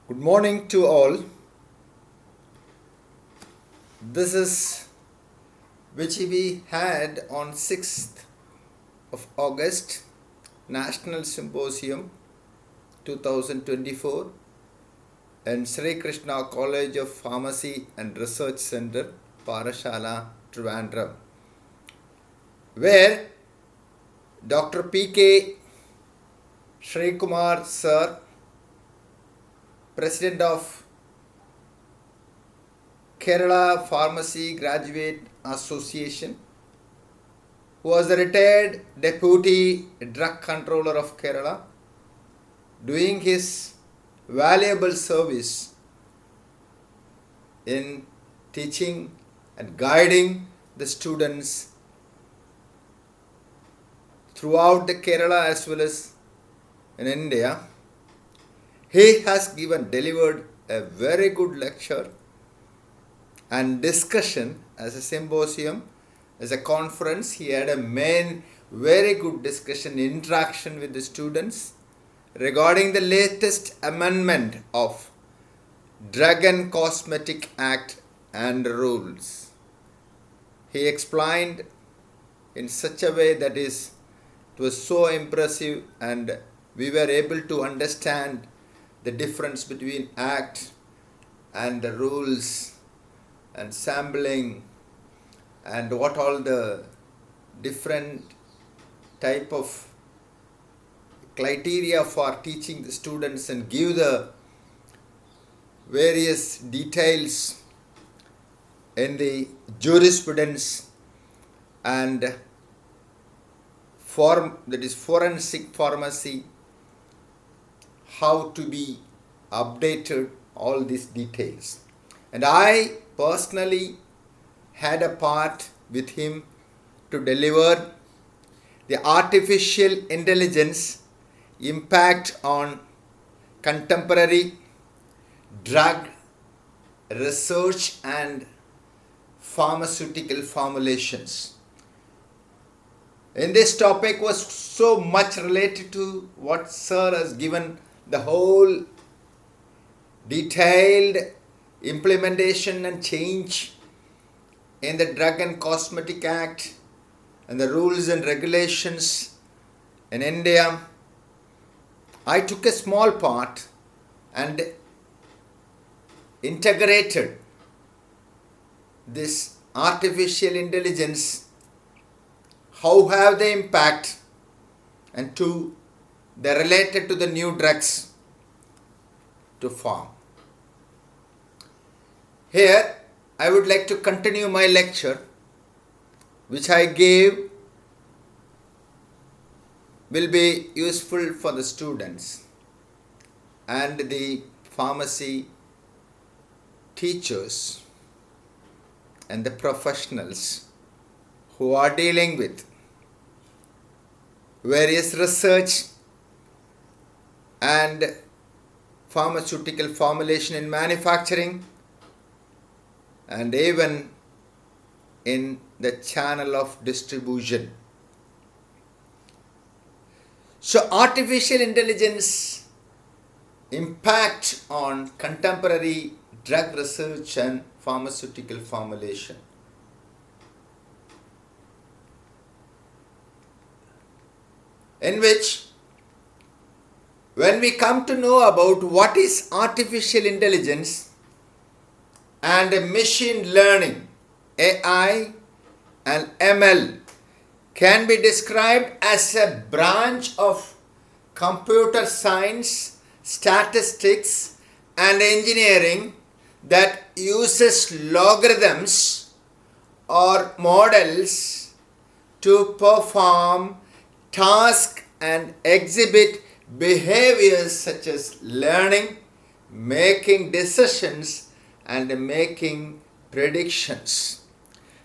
Good morning to all. This is which we had on 6th of August, National Symposium 2024 in Sree Krishna College of Pharmacy and Research Center, Parashala, Trivandrum, where Dr.P.K.Sreekumar Sir, President of Kerala Pharmacy Graduate Association, who was the retired Deputy Drug Controller of Kerala, doing his valuable service in teaching and guiding the students throughout the Kerala as well as in India. He has delivered a very good lecture and discussion as a symposium, as a conference. He had a very good discussion, interaction with the students regarding the latest amendment of Drug and Cosmetic Act and rules. He explained in such a way that it was so impressive, and we were able to understand the difference between act and the rules and sampling and what all the different type of criteria for teaching the students, and give the various details in the jurisprudence and forensic pharmacy, how to be updated, all these details. And I personally had a part with him to deliver the artificial intelligence impact on contemporary drug research and pharmaceutical formulations. And this topic was so much related to what Sir has given, the whole detailed implementation and change in the Drug and Cosmetic Act and the rules and regulations in India. I took a small part and integrated this artificial intelligence, how have they impact, and they're related to the new drugs to form. Here, I would like to continue my lecture, which I gave will be useful for the students and the pharmacy teachers and the professionals who are dealing with various research and pharmaceutical formulation in manufacturing, and even in the channel of distribution. So artificial intelligence impact on contemporary drug research and pharmaceutical formulation. In which, when we come to know about what is artificial intelligence and machine learning, AI and ML, can be described as a branch of computer science, statistics and engineering that uses logarithms or models to perform tasks and exhibit behaviors such as learning, making decisions and making predictions.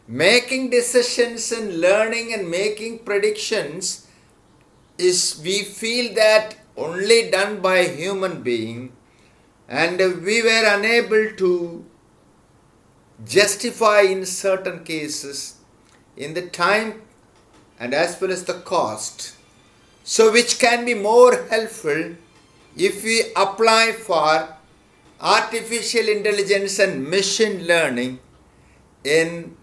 Making decisions and learning and making predictions is, we feel that, only done by human being, and we were unable to justify in certain cases in the time and as well as the cost. So which can be more helpful if we apply for artificial intelligence and machine learning in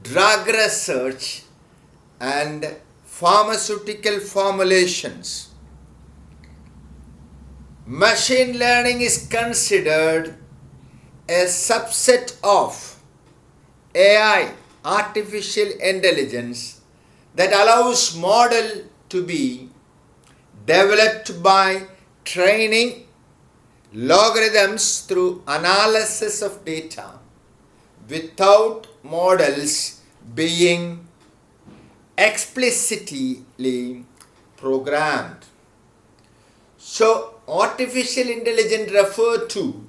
drug research and pharmaceutical formulations. Machine learning is considered a subset of AI, artificial intelligence, that allows model to be developed by training logarithms through analysis of data without models being explicitly programmed. So, artificial intelligence refer to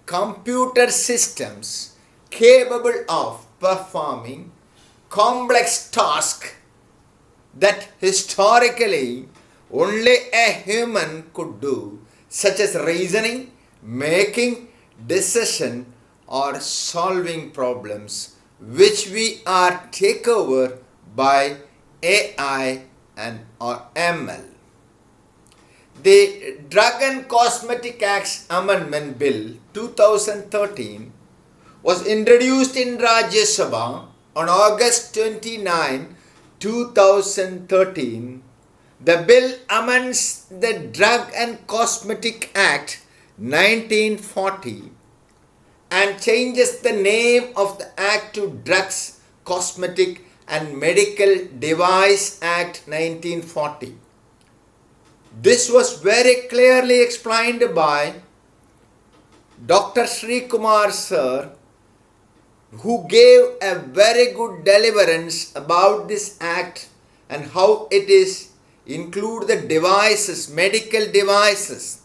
computer systems capable of performing complex tasks that historically only a human could do, such as reasoning, making decision, or solving problems, which we are taken over by AI and or ML. The Drug and Cosmetic Acts Amendment Bill 2013 was introduced in Rajya Sabha on August 29, 2013. The bill amends the Drug and Cosmetic Act 1940 and changes the name of the act to Drugs, Cosmetic and Medical Device Act 1940. This was very clearly explained by Dr. Sreekumar sir, who gave a very good deliverance about this act and how it is include the devices, medical devices.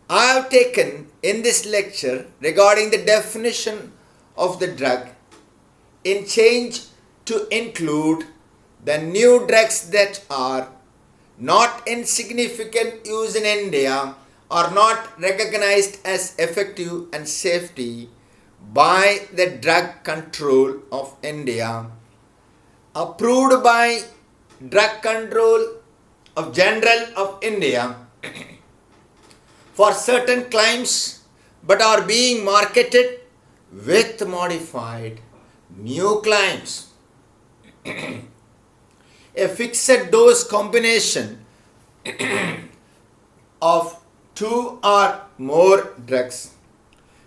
I have taken in this lecture regarding the definition of the drug in change to include the new drugs that are not in significant use in India, are not recognized as effective and safety by the Drug Control of India, approved by Drug Control of General of India for certain claims, but are being marketed with modified new claims. A fixed dose combination of two or more drugs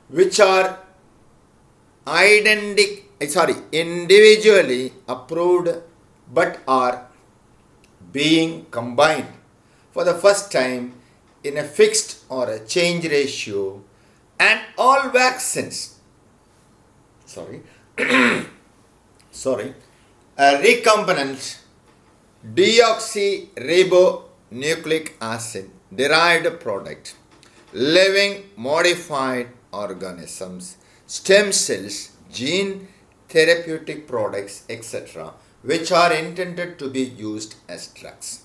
which are individually approved but are being combined for the first time in a fixed or a change ratio, and all vaccines a recombinant deoxyribonucleic acid derived product, living modified organisms, stem cells, gene therapeutic products, etc., which are intended to be used as drugs.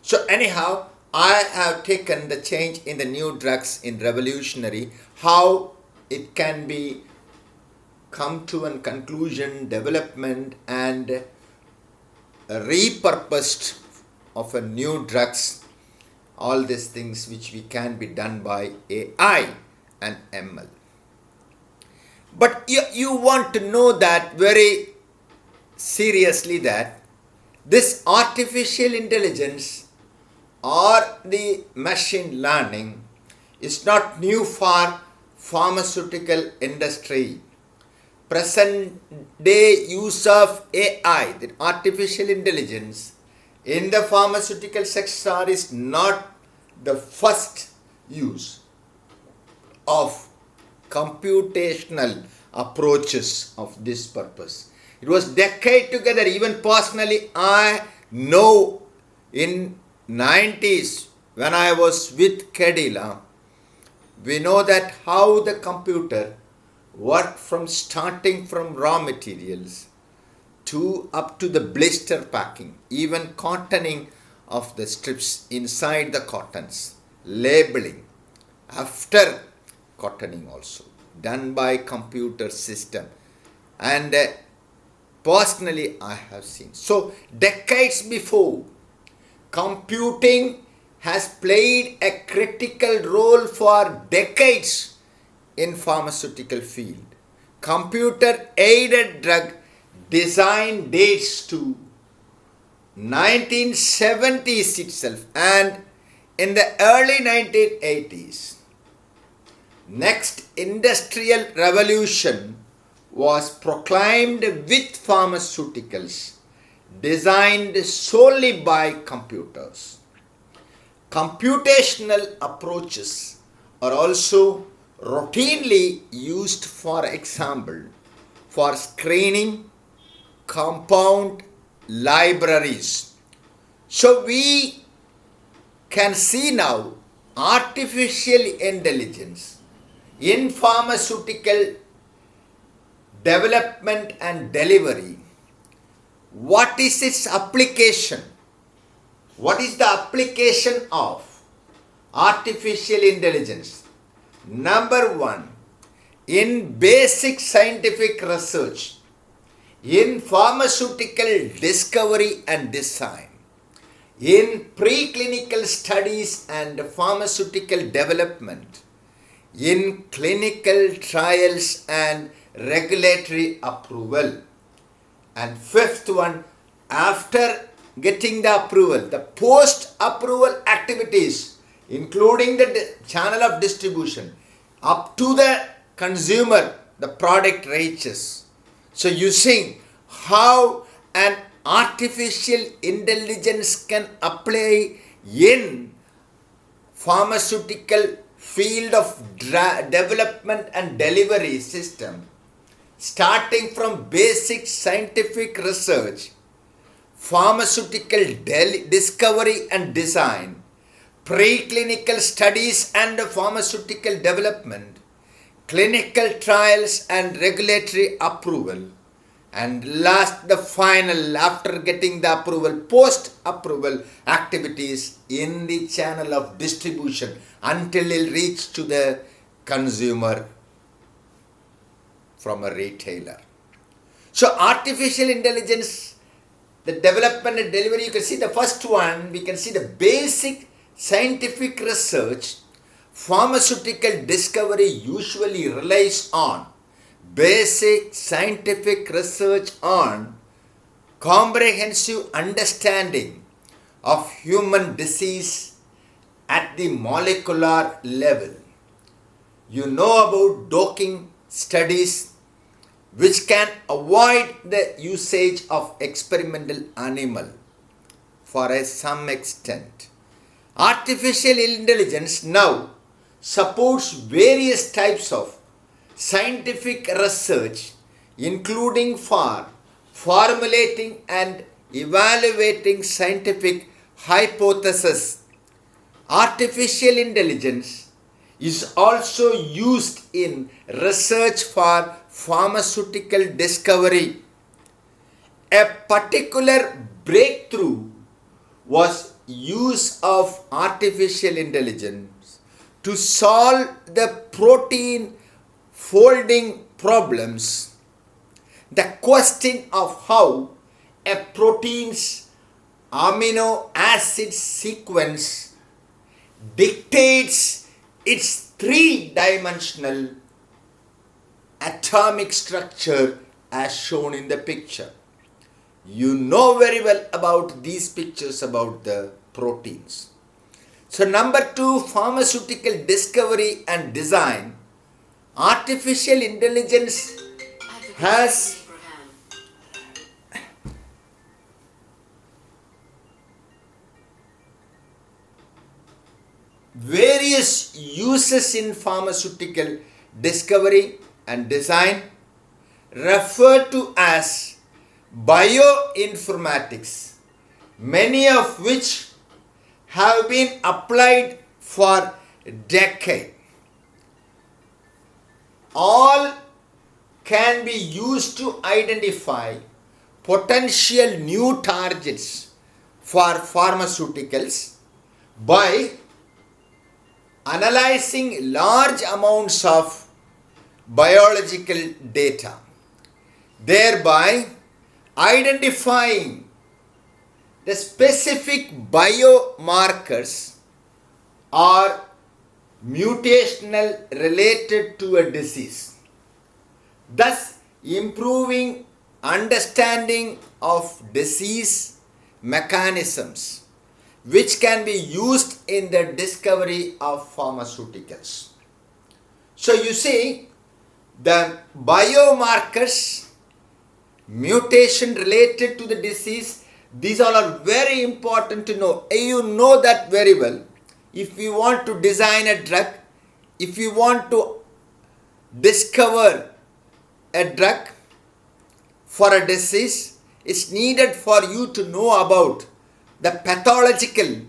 So anyhow, I have taken the change in the new drugs in revolutionary, how it can be come to a conclusion, development and repurposed of a new drugs, all these things which we can be done by AI and ML. But you want to know that very seriously that this artificial intelligence or the machine learning is not new for pharmaceutical industry. Present day use of AI, the artificial intelligence, in the pharmaceutical sector is not the first use of computational approaches of this purpose. It was decade together. Even personally, I know in 90s when I was with Kedila, we know that how the computer worked from starting from raw materials to up to the blister packing, even cottoning of the strips inside the cottons, labeling, after cottoning also, done by computer system. And personally I have seen. So decades before, computing has played a critical role for decades in pharmaceutical field. Computer aided drug design dates to 1970s itself, and in the early 1980s. Next industrial revolution was proclaimed with pharmaceuticals designed solely by computers. Computational approaches are also routinely used, for example, for screening compound libraries. So we can see now artificial intelligence in pharmaceutical development and delivery. What is its application? What is the application of artificial intelligence? Number one, in basic scientific research, in pharmaceutical discovery and design, in preclinical studies and pharmaceutical development, in clinical trials and regulatory approval. And fifth one, after getting the approval, the post-approval activities, including the channel of distribution, up to the consumer, the product reaches. So you see how an artificial intelligence can apply in pharmaceutical field of development and delivery system, starting from basic scientific research, pharmaceutical discovery and design, preclinical studies and pharmaceutical development, clinical trials and regulatory approval, and last, the final, after getting the approval, post-approval activities in the channel of distribution until it reaches to the consumer from a retailer. So artificial intelligence, the development and delivery, you can see the first one, we can see the basic scientific research. Pharmaceutical discovery usually relies on basic scientific research on comprehensive understanding of human disease at the molecular level. You know about docking studies, which can avoid the usage of experimental animal for some extent. Artificial intelligence now supports various types of scientific research, including for formulating and evaluating scientific hypotheses. Artificial intelligence is also used in research for pharmaceutical discovery. A particular breakthrough was use of artificial intelligence to solve the protein folding problems. The question of how a protein's amino acid sequence dictates its three-dimensional atomic structure as shown in the picture. You know very well about these pictures about the proteins. So number two, pharmaceutical discovery and design. Artificial intelligence has various uses in pharmaceutical discovery and design, referred to as bioinformatics, many of which have been applied for decades. All can be used to identify potential new targets for pharmaceuticals by analyzing large amounts of biological data, thereby identifying the specific biomarkers or mutational related to a disease, thus improving understanding of disease mechanisms which can be used in the discovery of pharmaceuticals. So you see, the biomarkers, mutation related to the disease, these all are very important to know. You know that very well. If you want to design a drug, if you want to discover a drug for a disease, it's needed for you to know about the pathological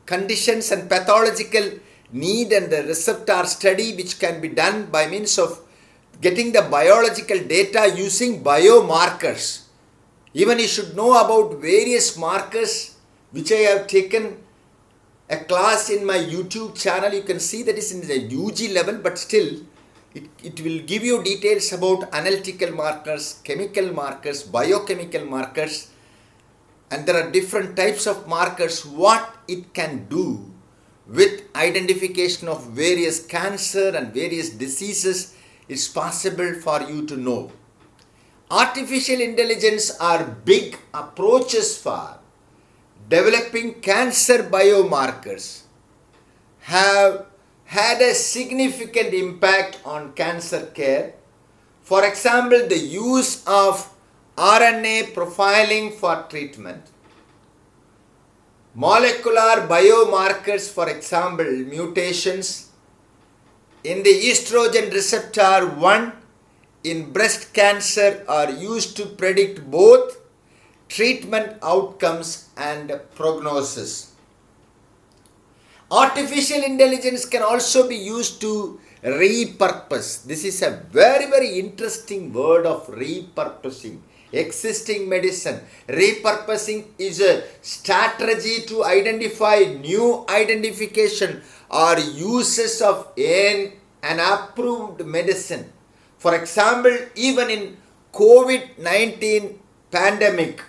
conditions and pathological need and the receptor study which can be done by means of getting the biological data using biomarkers. Even you should know about various markers which I have taken a class in my YouTube channel. You can see that is in the UG level, but still it will give you details about analytical markers, chemical markers, biochemical markers, and there are different types of markers, what it can do with identification of various cancer and various diseases is possible for you to know. Artificial intelligence are big approaches for developing cancer biomarkers, have had a significant impact on cancer care. For example, the use of RNA profiling for treatment, molecular biomarkers, for example, mutations in the estrogen receptor 1 in breast cancer are used to predict both treatment outcomes and prognosis. Artificial intelligence can also be used to repurpose. This is a very, very interesting word of repurposing. Existing medicine. Repurposing is a strategy to identify new identification or uses of an approved medicine. For example, even in COVID-19 pandemic,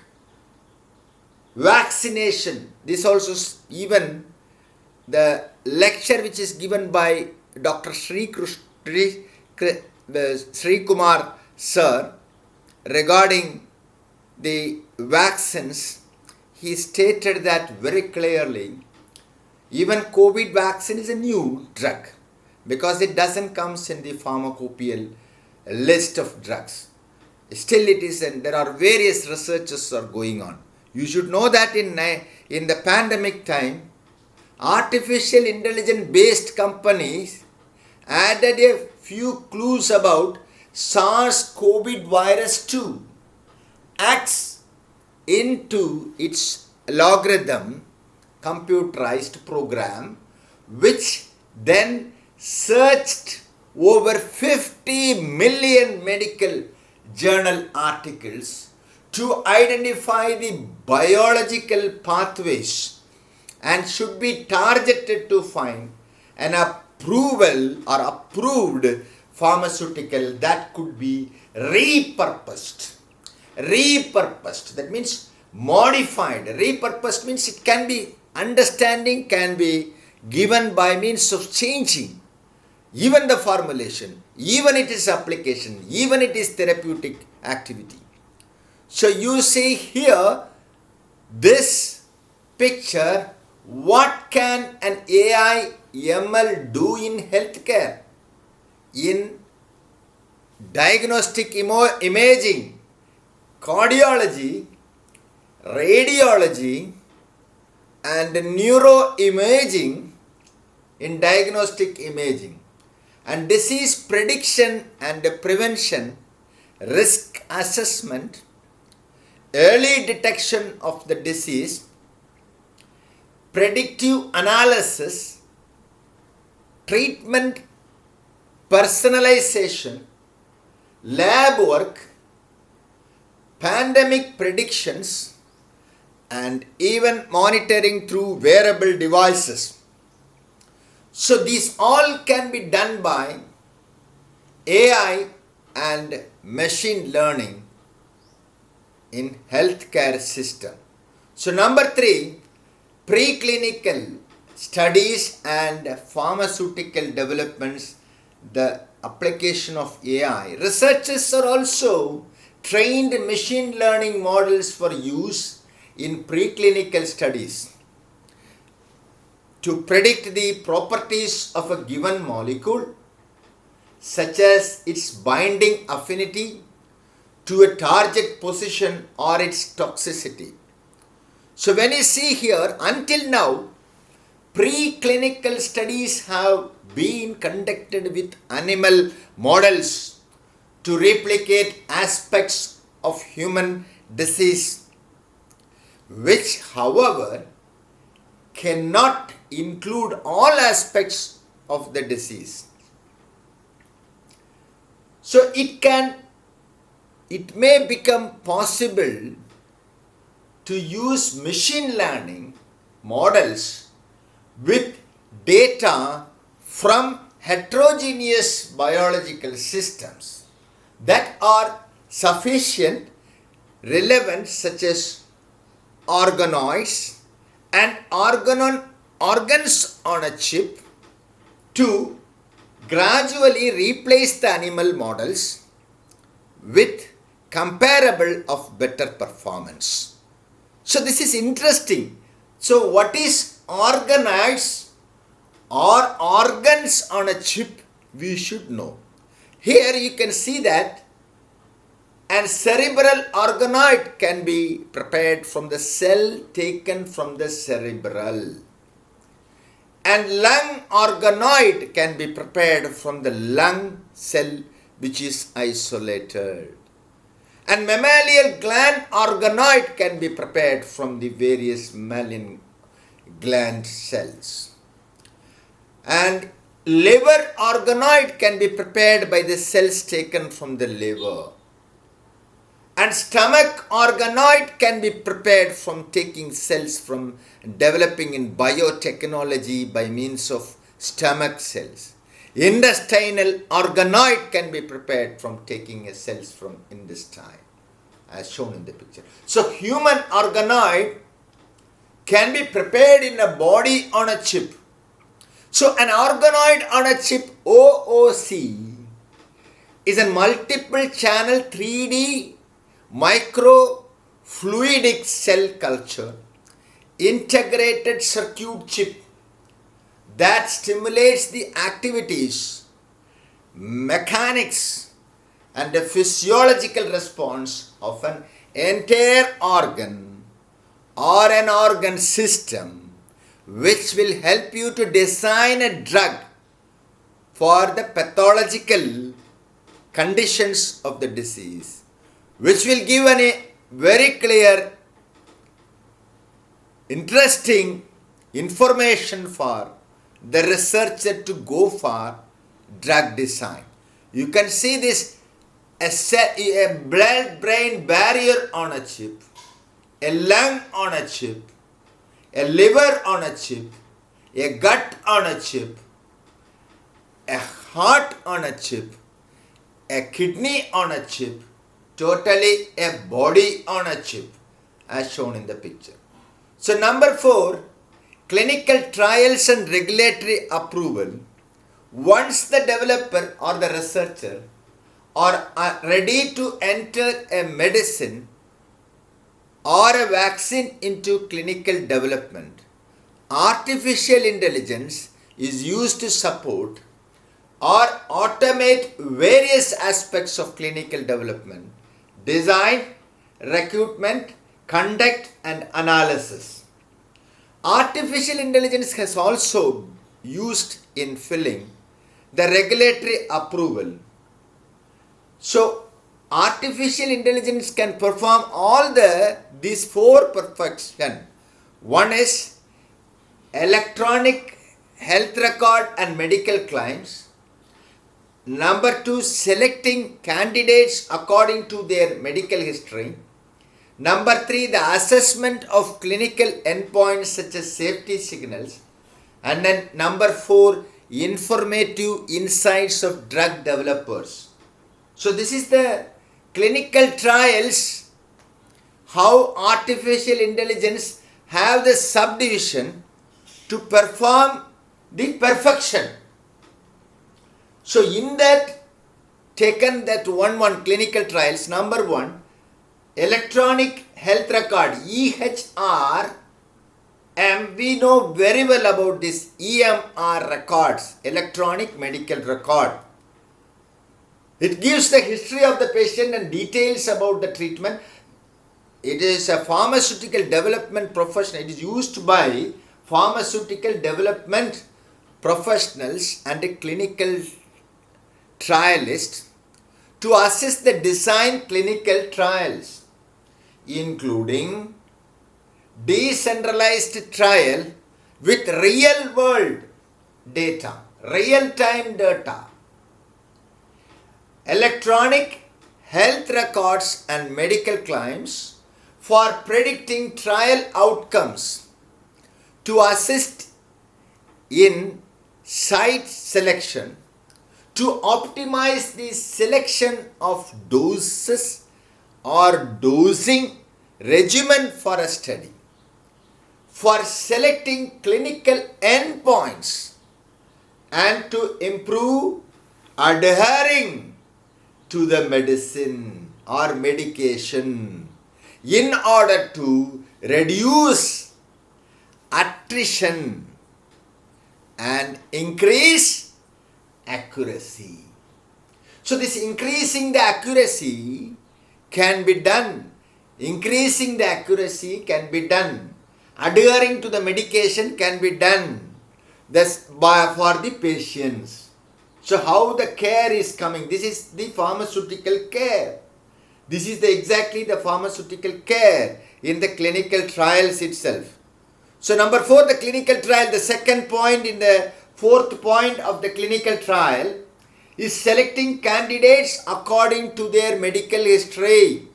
vaccination, this also even the lecture which is given by Dr. Sreekumar sir regarding the vaccines, he stated that very clearly. Even COVID vaccine is a new drug because it doesn't come in the pharmacopoeial list of drugs. Still it is, and there are various researches are going on. You should know that in the pandemic time, artificial intelligence based companies added a few clues about SARS-CoV virus 2 acts into its logarithm computerized program, which then searched over 50 million medical journal articles to identify the biological pathways and should be targeted to find an approval or approved pharmaceutical that could be repurposed. Repurposed, that means modified. Repurposed means it can be, understanding can be given by means of changing even the formulation, even it is application, even it is therapeutic activity. So you see here this picture, what can an AI ML do in healthcare? In diagnostic imaging, cardiology, radiology and neuroimaging in diagnostic imaging, and disease prediction and prevention, risk assessment, early detection of the disease, predictive analysis, treatment personalization, lab work, pandemic predictions, and even monitoring through wearable devices. So these all can be done by AI and machine learning in healthcare system. So number 3, preclinical studies and pharmaceutical developments, the application of AI, researchers are also trained machine learning models for use in preclinical studies to predict the properties of a given molecule, such as its binding affinity to a target position or its toxicity. So when you see here, until now, preclinical studies have been conducted with animal models to replicate aspects of human disease, which, however, cannot include all aspects of the disease. So it may become possible to use machine learning models with data from heterogeneous biological systems that are sufficient, relevant, such as organoids and organs on a chip, to gradually replace the animal models with comparable of better performance. So this is interesting. So what is organoids or organs on a chip? We should know. Here you can see that a cerebral organoid can be prepared from the cell taken from the cerebral, and lung organoid can be prepared from the lung cell which is isolated, and mammalian gland organoid can be prepared from the various mammalian gland cells, and liver organoid can be prepared by the cells taken from the liver, and stomach organoid can be prepared from taking cells from developing in biotechnology by means of stomach cells. Intestinal organoid can be prepared from taking cells from intestine, as shown in the picture. So human organoid can be prepared in a body on a chip. So an organoid on a chip, OOC, is a multiple channel 3D microfluidic cell culture integrated circuit chip that stimulates the activities, mechanics, and the physiological response of an entire organ or an organ system, which will help you to design a drug for the pathological conditions of the disease, which will give a very clear, interesting information for the researcher to go for drug design. You can see this, a blood-brain barrier on a chip, a lung on a chip, a liver on a chip, a gut on a chip, a heart on a chip, a kidney on a chip, totally a body on a chip, as shown in the picture. So number 4, clinical trials and regulatory approval. Once the developer or the researcher are ready to enter a medicine or a vaccine into clinical development, artificial intelligence is used to support or automate various aspects of clinical development, design, recruitment, conduct, and analysis. Artificial intelligence has also used in filling the regulatory approval. So artificial intelligence can perform all these 4 perfection. One is electronic health record and medical claims. Number 2, selecting candidates according to their medical history. Number 3, the assessment of clinical endpoints such as safety signals. And then number 4, informative insights of drug developers. So this is the clinical trials, how artificial intelligence have the subdivision to perform the perfection. So in that, taken that one clinical trials, number 1, electronic health record, EHR, we know very well about this EMR records, electronic medical record. It gives the history of the patient and details about the treatment. It is a pharmaceutical development professional. It is used by pharmaceutical development professionals and clinical trialists to assist the design clinical trials, including decentralized trial with real world data, real time data, electronic health records and medical claims for predicting trial outcomes, to assist in site selection, to optimize the selection of doses or dosing regimen for a study, for selecting clinical endpoints, and to improve adhering to the medicine or medication in order to reduce attrition and increase accuracy. So this increasing the accuracy can be done. Increasing the accuracy can be done. Adhering to the medication can be done. That's for the patients. So how the care is coming? This is the pharmaceutical care. This is exactly the pharmaceutical care in the clinical trials itself. So number 4, the clinical trial, the second point in the 4th point of the clinical trial is selecting candidates according to their medical history.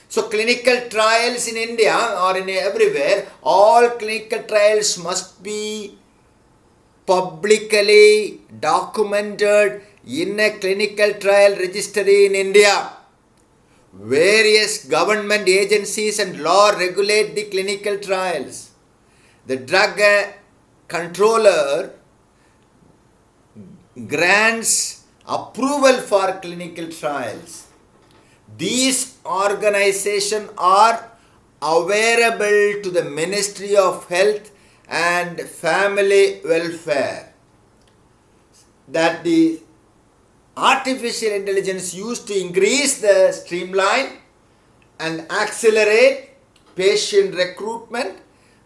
So clinical trials in India or in everywhere, all clinical trials must be publicly documented in a clinical trial registry in India. Various government agencies and law regulate the clinical trials. The drug controller grants approval for clinical trials. These organizations are available to the Ministry of Health and Family Welfare. That the artificial intelligence used to increase the streamline and accelerate patient recruitment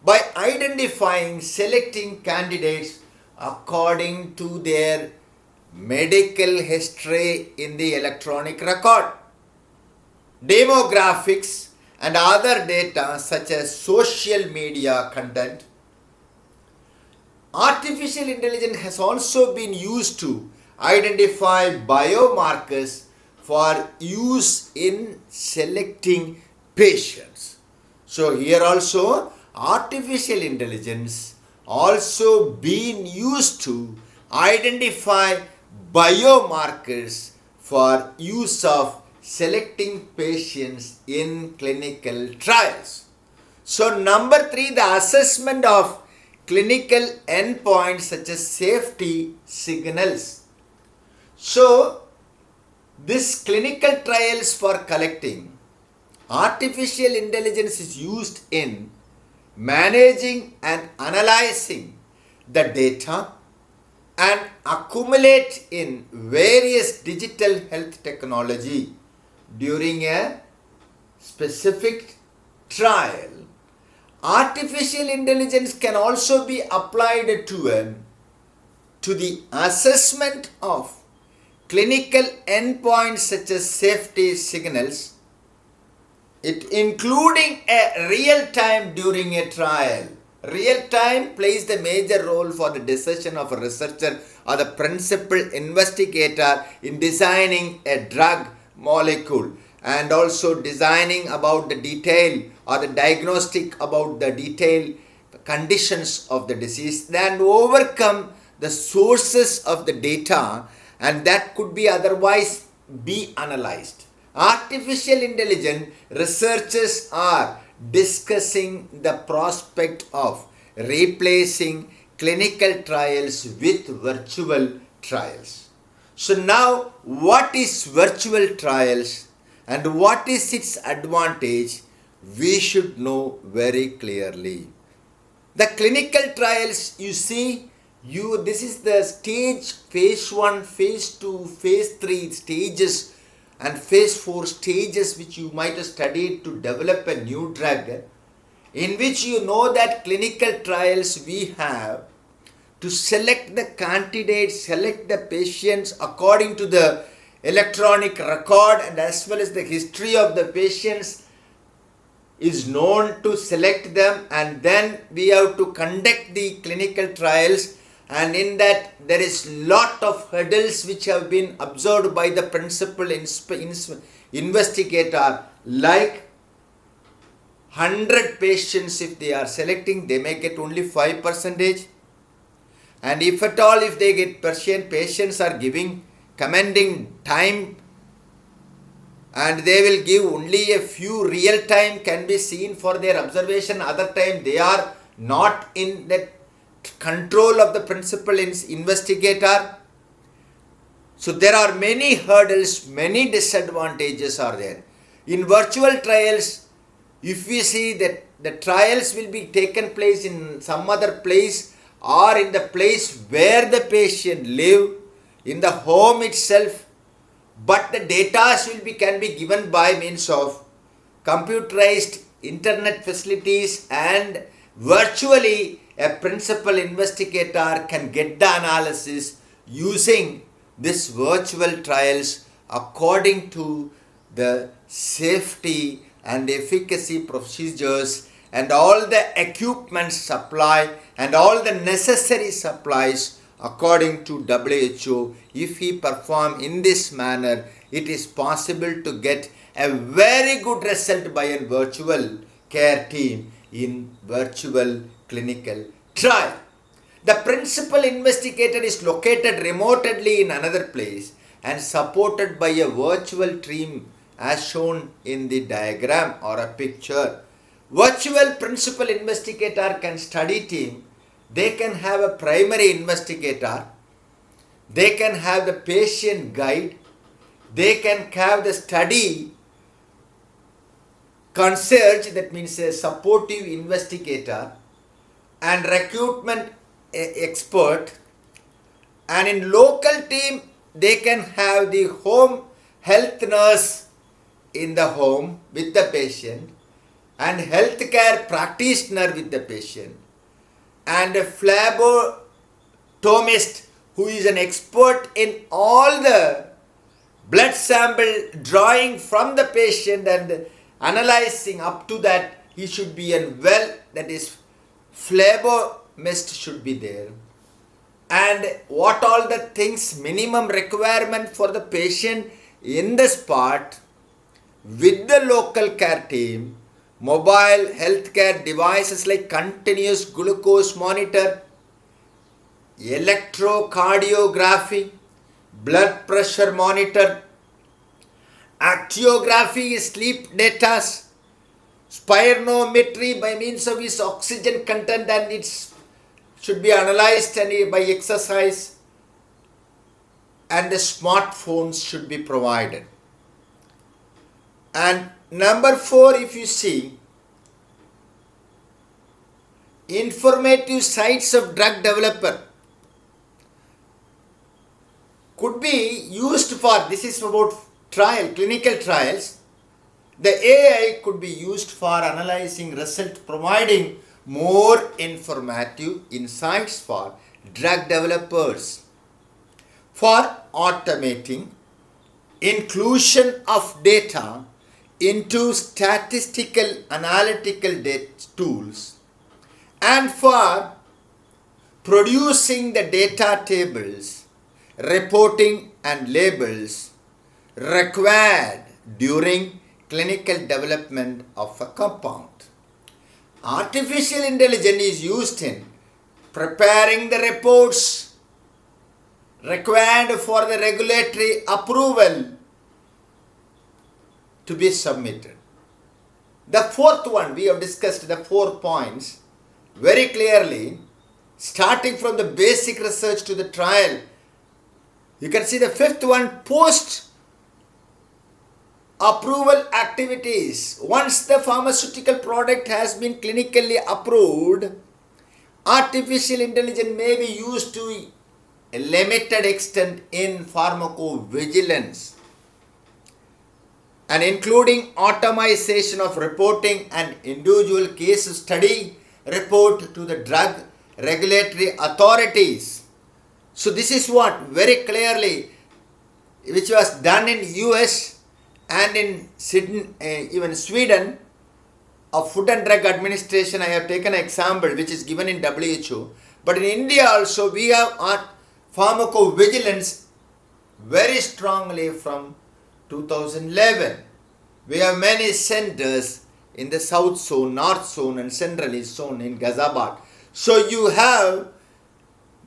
by identifying, selecting candidates according to their medical history in the electronic record. Demographics and other data such as social media content. Artificial intelligence has also been used to identify biomarkers for use in selecting patients. So here also artificial intelligence also being used to identify biomarkers for use of selecting patients in clinical trials. So number 3, the assessment of clinical endpoints such as safety signals. So this clinical trials for collecting, artificial intelligence is used in managing and analyzing the data and accumulate in various digital health technology during a specific trial. Artificial intelligence can also be applied to the assessment of clinical endpoints such as safety signals, it including a real time during a trial. Real time plays the major role for the decision of a researcher or the principal investigator in designing a drug molecule and also designing about the detail or the diagnostic about the detailed conditions of the disease, then overcome the sources of the data and that could be otherwise be analyzed. Artificial intelligence researchers are discussing the prospect of replacing clinical trials with virtual trials. So now, what is virtual trials and what is its advantage? We should know very clearly. The clinical trials, you see, this is the stage, phase 1, phase 2, phase 3 stages and phase 4 stages which you might have studied to develop a new drug, in which you know that clinical trials we have to select the candidates, select the patients according to the electronic record and as well as the history of the patients is known to select them, and then we have to conduct the clinical trials, and in that there is lot of hurdles which have been observed by the principal investigator, like 100 patients if they are selecting, they may get only 5%, and if at all if they get patients are giving commending time, and they will give only a few real time can be seen for their observation, other time they are not in the control of the principal investigator. So there are many hurdles, many disadvantages are there. In virtual trials, if we see that the trials will be taken place in some other place or in the place where the patient live, in the home itself, but the data can be given by means of computerized internet facilities, and virtually a principal investigator can get the analysis using this virtual trials according to the safety and efficacy procedures and all the equipment supply and all the necessary supplies according to WHO. If he perform in this manner, it is possible to get a very good result by a virtual care team in virtual clinical trial. The principal investigator is located remotely in another place and supported by a virtual team as shown in the diagram or a picture. Virtual principal investigator can study team. They can have a primary investigator, they can have the patient guide, they can have the study concierge, that means a supportive investigator, and recruitment expert, and in local team they can have the home health nurse in the home with the patient and healthcare practitioner with the patient, and a phlebotomist who is an expert in all the blood sample drawing from the patient and analyzing. Up to that he should be that is phlebotomist should be there, and what all the things minimum requirement for the patient in the spot with the local care team, mobile healthcare devices like continuous glucose monitor, electrocardiography, blood pressure monitor, actiography, sleep data, spirometry by means of its oxygen content, and it should be analyzed by exercise, and the smartphones should be provided. And number 4, if you see, informative sites of drug developer could be used for, this is about clinical trials. The AI could be used for analyzing results, providing more informative insights for drug developers, for automating inclusion of data into statistical analytical tools, and for producing the data tables, reporting and labels required during clinical development of a compound. Artificial intelligence is used in preparing the reports required for the regulatory approval to be submitted. The fourth one, we have discussed the 4 points very clearly. starting from the basic research to the trial. You can see the fifth one, post approval activities. Once the pharmaceutical product has been clinically approved, artificial intelligence may be used to a limited extent in pharmacovigilance, and including automation of reporting and individual case study report to the drug regulatory authorities. So this is what very clearly, which was done in US and in even Sweden, of Food and Drug Administration. I have taken an example which is given in WHO. But in India also we have our pharmacovigilance very strongly from 2011. We have many centers in the South Zone, North Zone and Central East Zone in Ghaziabad. So you have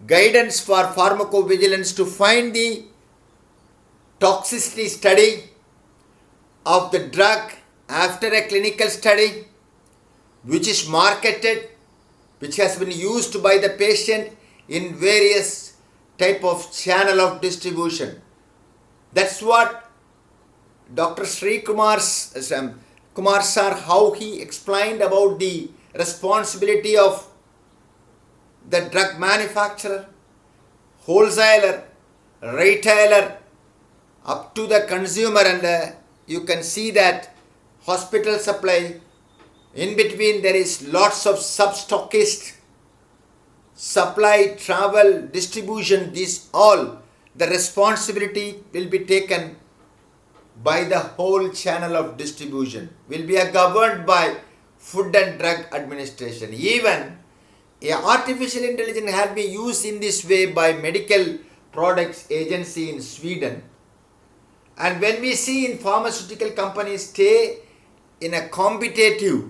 guidance for pharmacovigilance to find the toxicity study of the drug after a clinical study, which is marketed, which has been used by the patient in various type of channel of distribution. That's what Dr. Sreekumar Kumar sir, how he explained about the responsibility of the drug manufacturer, wholesaler, retailer, up to the consumer, and you can see that hospital supply. In between there is lots of sub-stockists, supply, travel, distribution. These all, the responsibility will be taken by the whole channel of distribution, will be governed by Food and Drug Administration. Even artificial intelligence has been used in this way by Medical Products Agency in Sweden. And when we see in pharmaceutical companies stay in a competitive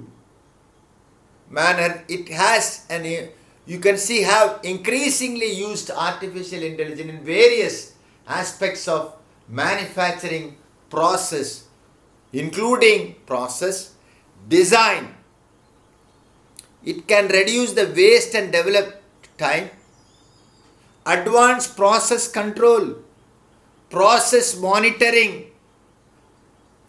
manner, it has you can see have increasingly used artificial intelligence in various aspects of manufacturing process, including process design. It can reduce the waste and develop time, advanced process control, process monitoring,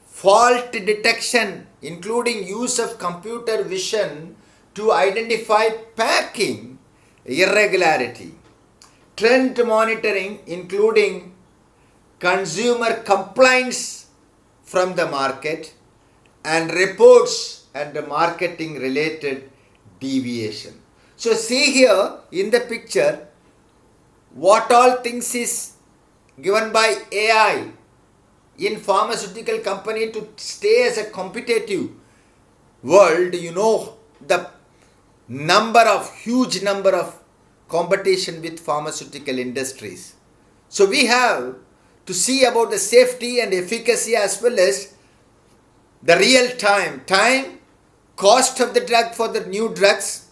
fault detection, including use of computer vision to identify packing irregularity, trend monitoring, including consumer complaints from the market, and reports and the marketing related deviation. So see here in the picture what all things is given by AI in pharmaceutical company to stay as a competitive world. You know the huge number of competition with pharmaceutical industries. So we have to see about the safety and efficacy as well as the real time, cost of the drug for the new drugs.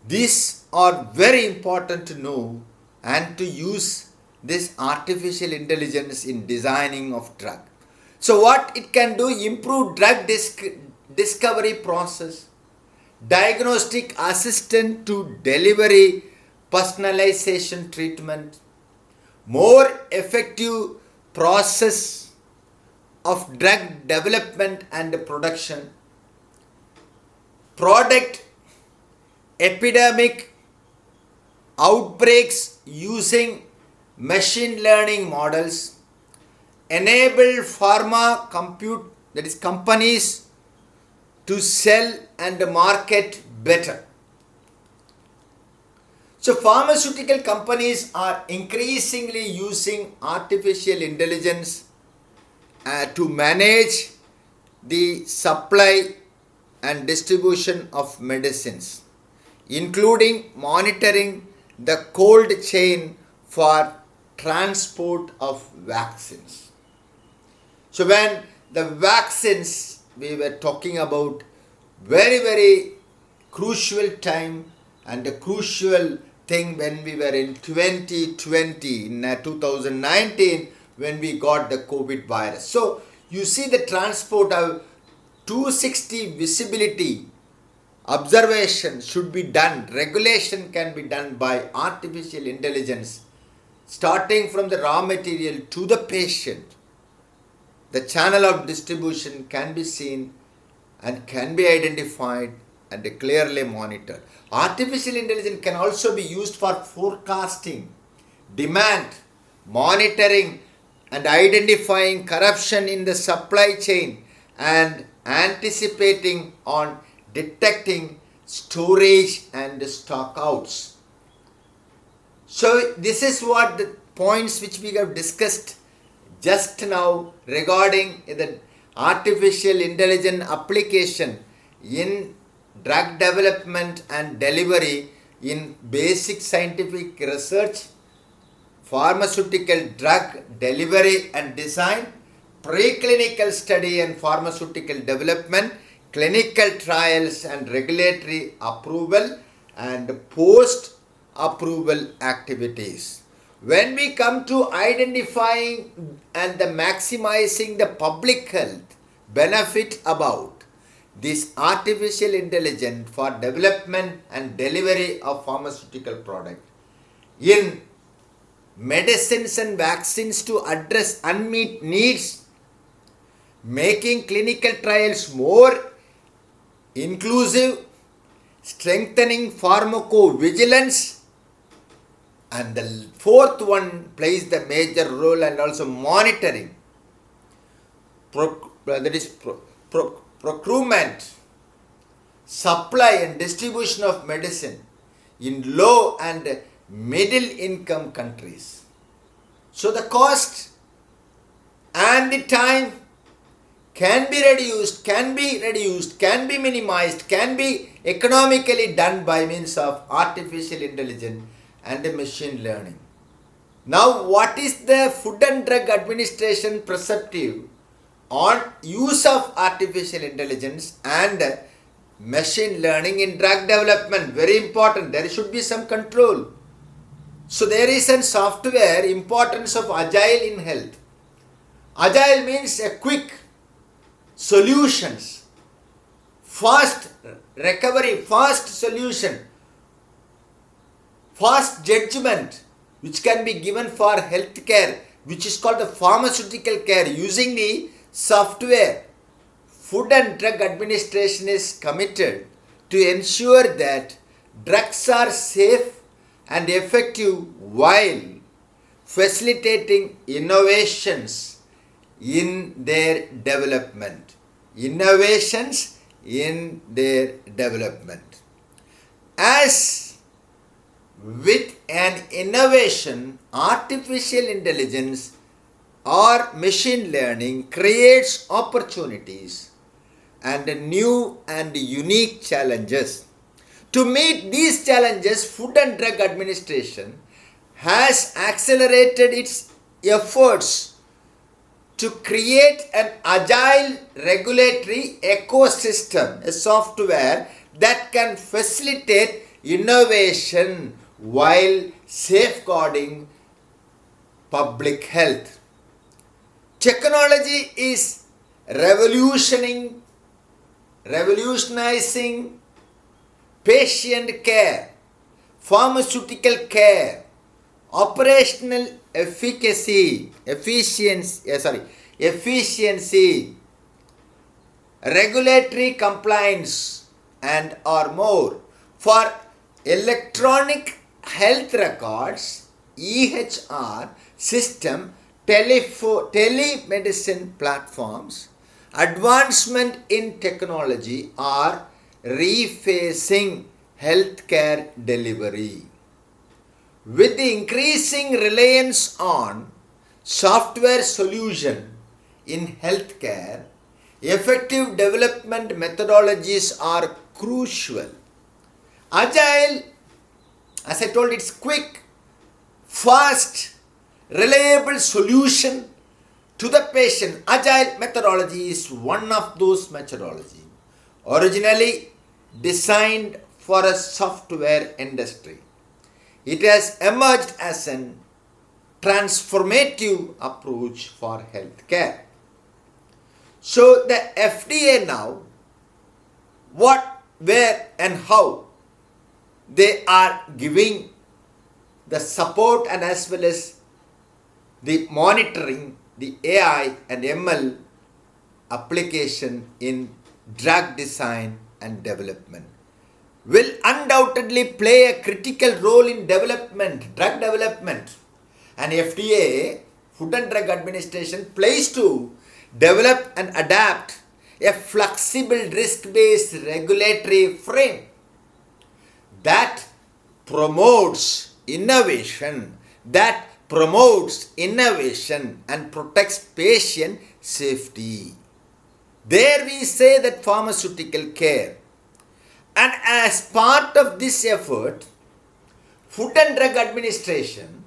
These are very important to know and to use this artificial intelligence in designing of drug. So what it can do, improve drug discovery process, diagnostic assistant to delivery, personalization treatment, more effective process of drug development and production, product epidemic outbreaks using machine learning models, enable pharma companies to sell and market better. So pharmaceutical companies are increasingly using artificial intelligence to manage the supply and distribution of medicines, including monitoring the cold chain for transport of vaccines. So when the vaccines, we were talking about very crucial time and a crucial thing when we were in 2020, in 2019, when we got the COVID virus. So you see the transport of 260 visibility observation should be done, regulation can be done by artificial intelligence, starting from the raw material to the patient. The channel of distribution can be seen and can be identified and clearly monitored. Artificial intelligence can also be used for forecasting, demand, monitoring, and identifying corruption in the supply chain and anticipating on detecting storage and stockouts. So this is what the points which we have discussed just now regarding the artificial intelligence application in drug development and delivery in basic scientific research, pharmaceutical drug delivery and design, preclinical study and pharmaceutical development, clinical trials and regulatory approval, and post-approval activities. When we come to identifying and the maximizing the public health benefit about this artificial intelligence for development and delivery of pharmaceutical product in medicines and vaccines to address unmet needs, making clinical trials more inclusive, strengthening pharmacovigilance, and the fourth one plays the major role and also monitoring, procurement, supply and distribution of medicine in low and middle income countries. So the cost and the time can be reduced, can be minimized, can be economically done by means of artificial intelligence and machine learning. Now, what is the Food and Drug Administration perspective on use of artificial intelligence and machine learning in drug development? Very important. There should be some control. So there is a software importance of agile in health. Agile means a quick solutions, fast recovery, fast solution, fast judgment which can be given for healthcare, which is called the pharmaceutical care using the software. Food and Drug Administration is committed to ensure that drugs are safe and effective while facilitating innovations in their development. Innovations in their development. As with an innovation, artificial intelligence or machine learning creates opportunities and new and unique challenges. To meet these challenges, Food and Drug Administration has accelerated its efforts to create an agile regulatory ecosystem, a software that can facilitate innovation while safeguarding public health. Technology is revolutionizing patient care, pharmaceutical care, operational efficiency, regulatory compliance, and or more. For electronic health records, EHR system, telemedicine platforms, advancement in technology are refacing healthcare delivery. With the increasing reliance on software solution in healthcare, effective development methodologies are crucial. Agile, as I told, it's quick, fast, reliable solution to the patient. Agile methodology is one of those methodology originally designed for a software industry. It has emerged as a transformative approach for healthcare. So the FDA now, what where and how they are giving the support and as well as the monitoring the AI and ML application in drug design and development will undoubtedly play a critical role in drug development. And FDA, Food and Drug Administration, plays to develop and adapt a flexible risk-based regulatory frame that promotes innovation, and protects patient safety. There we say that pharmaceutical care. And as part of this effort, Food and Drug Administration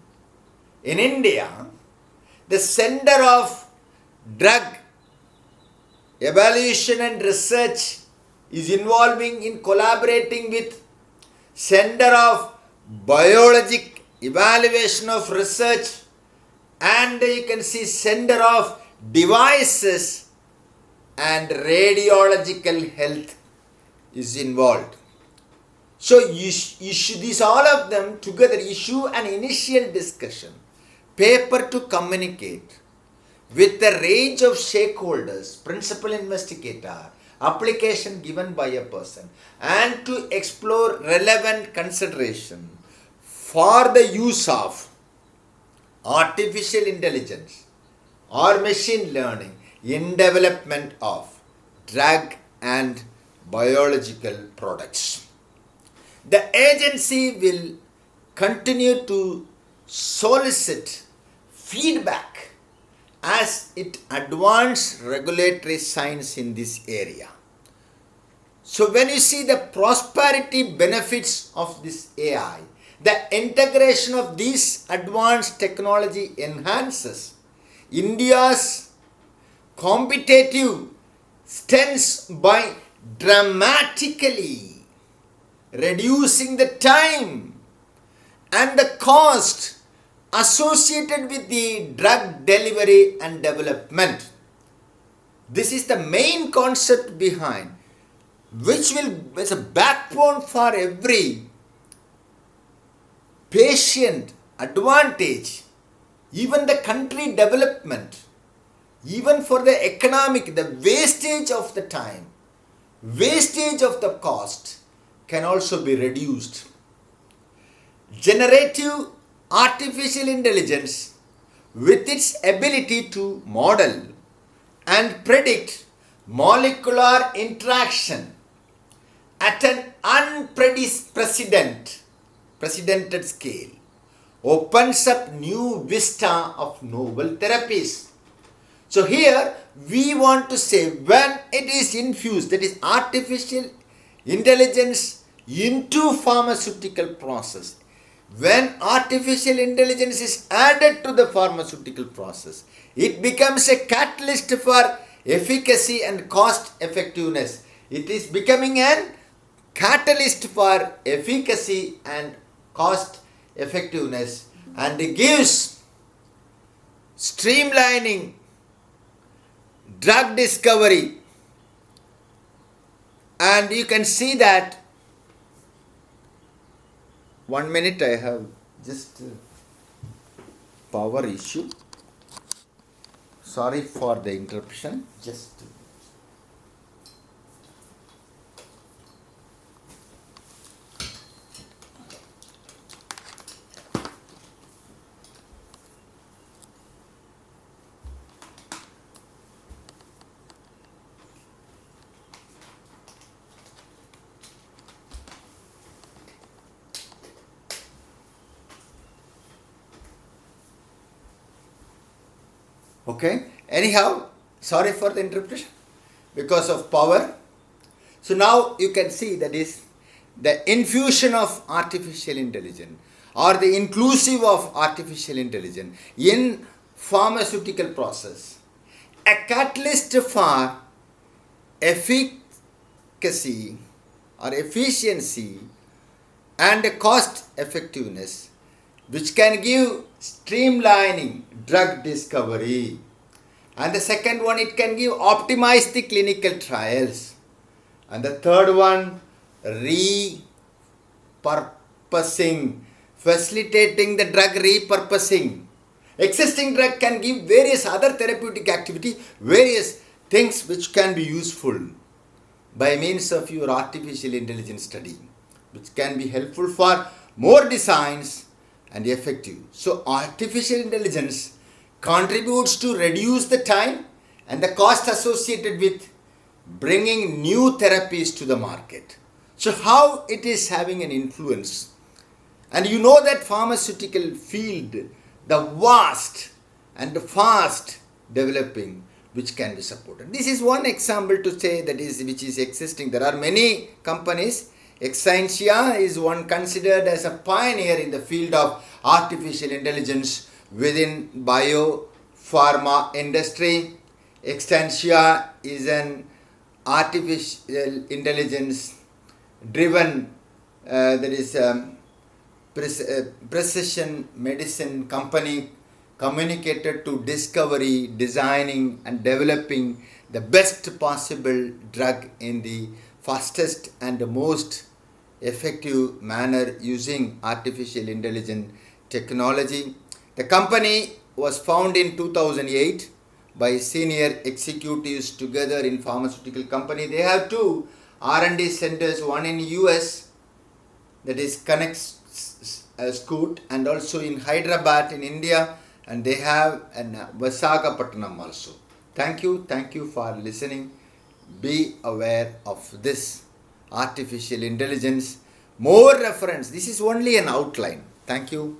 in India, the Center of Drug Evaluation and Research is involving in collaborating with Center of Biologic Evaluation of Research, and you can see Center of Devices and Radiological Health is involved. So these all of them together issue an initial discussion paper to communicate with a range of stakeholders, principal investigator, application given by a person, and to explore relevant consideration for the use of artificial intelligence or machine learning in development of drug and biological products. The agency will continue to solicit feedback as it advances regulatory science in this area. So when you see the prosperity benefits of this AI, the integration of this advanced technology enhances India's competitive stance by dramatically reducing the time and the cost associated with the drug delivery and development. This is the main concept behind, which is a backbone for every patient advantage, even the country development, even for the economic, the wastage of the time, wastage of the cost can also be reduced. Generative artificial intelligence, with its ability to model and predict molecular interaction at an unprecedented scale, opens up new vista of novel therapies. So here we want to say, when it is infused, that is artificial intelligence into pharmaceutical process, when artificial intelligence is added to the pharmaceutical process, it becomes a catalyst for efficacy and cost effectiveness. It is becoming a catalyst for efficacy and cost effectiveness, and it gives streamlining drug discovery. And you can see that, 1 minute, I have just power issue. Sorry for the interruption. Just okay. Anyhow, sorry for the interruption because of power. So now you can see that is the infusion of artificial intelligence or the inclusive of artificial intelligence in pharmaceutical process, a catalyst for efficacy or efficiency and cost effectiveness, which can give streamlining drug discovery. And the second one, it can give optimize the clinical trials. And the third one, repurposing, facilitating the drug repurposing. Existing drug can give various other therapeutic activity, various things which can be useful by means of your artificial intelligence study, which can be helpful for more designs and effective. So artificial intelligence contributes to reduce the time and the cost associated with bringing new therapies to the market. So how it is having an influence? And you know that pharmaceutical field, the vast and fast developing, which can be supported. This is one example to say that is which is existing. There are many companies. Exscientia is one considered as a pioneer in the field of artificial intelligence within biopharma industry. Exscientia is an artificial intelligence driven precision medicine company communicated to discovery, designing and developing the best possible drug in the fastest and the most effective manner using artificial intelligence technology. The company was founded in 2008 by senior executives together in pharmaceutical company. They have two R&D centers, one in US, that is Connect Scoot, and also in Hyderabad in India, and they have an Visakhapatnam also. Thank you for listening. Be aware of this artificial intelligence. More reference. This is only an outline. Thank you.